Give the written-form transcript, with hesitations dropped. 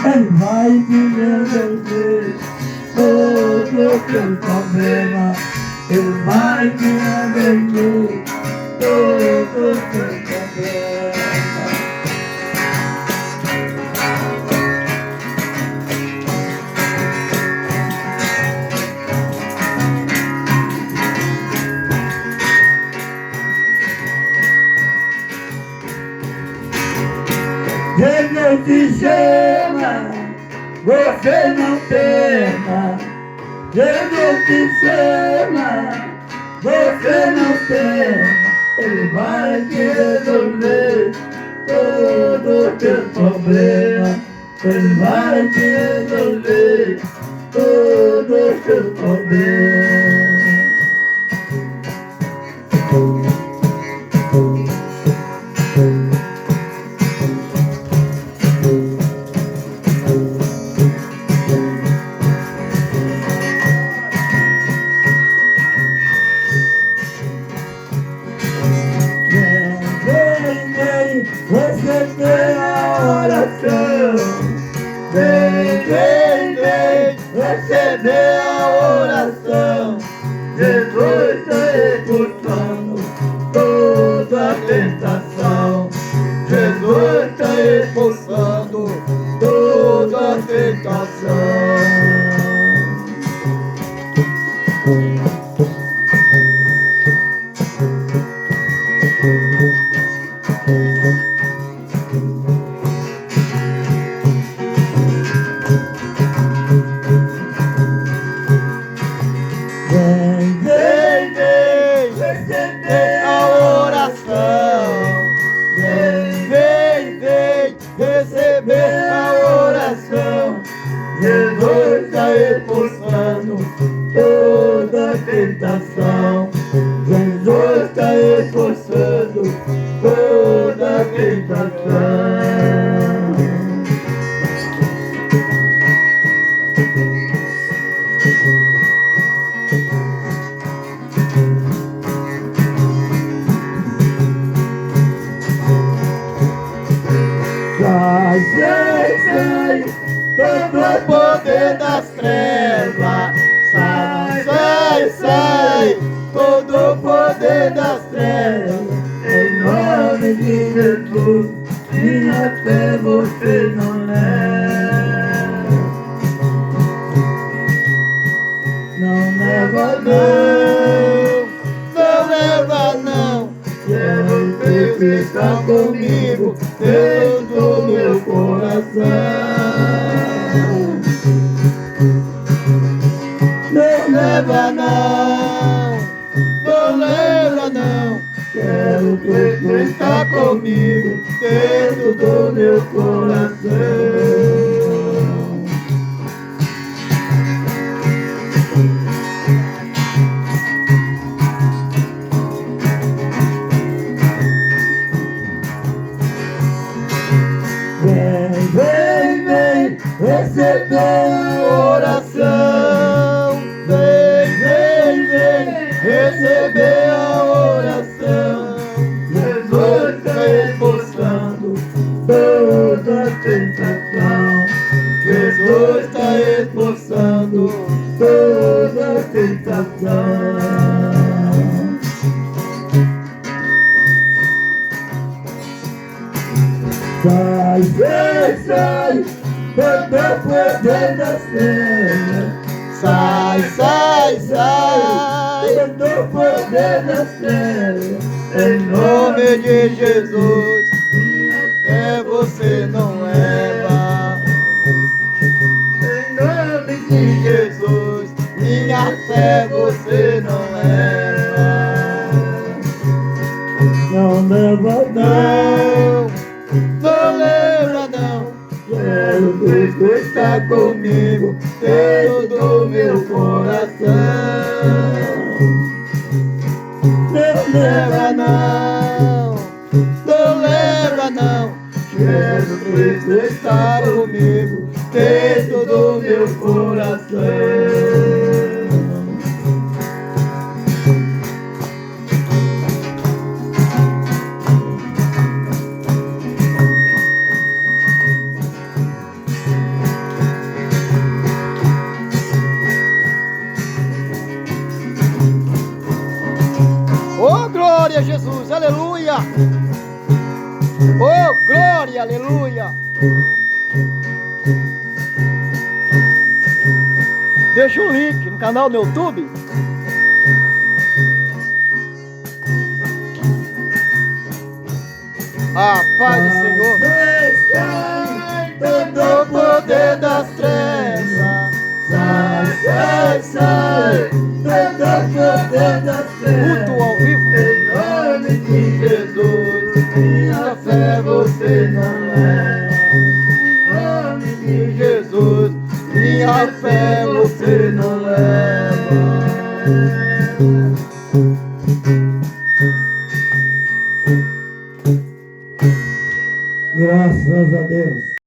Ele vai me resolver todo teu problema. Ele vai me resolver todo teu problema. Jesus te chama, você não tema. Jesus te chama, você não tema. Ele vai te resolver todo o teu problema. Ele vai te resolver todo o teu problema. Receber a oração, vem, vem, vem, receber a oração. Jesus está expulsando toda a tentação. Jesus está expulsando toda a tentação. Vem, vem, vem, receber a oração. Vem, vem, vem, receber a oração. Jesus está expulsando toda a tentação. Jesus está expulsando toda a tentação. Sai, sai, sai, todo o poder das trevas. Sai, sai, sai, todo o poder das trevas. Em nome de Jesus, minha fé você não leva. Não leva não, não leva não. Quero ver ficar comigo dentro do meu coração. Não leva não, não leva não. Quero ver ficar comigo dentro do meu coração. Vem, vem, vem, receber a oração. Vem, vem, vem, receber a oração. Jesus está expulsando toda a tentação. Jesus está expulsando toda a tentação. Sai, sai, sai, todo o poder das trevas. Sai, sai, sai, todo o poder das trevas. Em nome de Jesus, é você não leva. Em nome de Jesus, minha fé você não leva. Não leva não, não leva não. Quero Cristo estar comigo dentro do meu coração. Não leva não, não leva não. Quero Cristo estar comigo dentro do meu coração. Jesus, aleluia. Oh, glória, aleluia. Deixa o link no canal do YouTube. A paz do Senhor. Todo o poder das trevas. Sai, sai, sai. Todo o poder das trevas.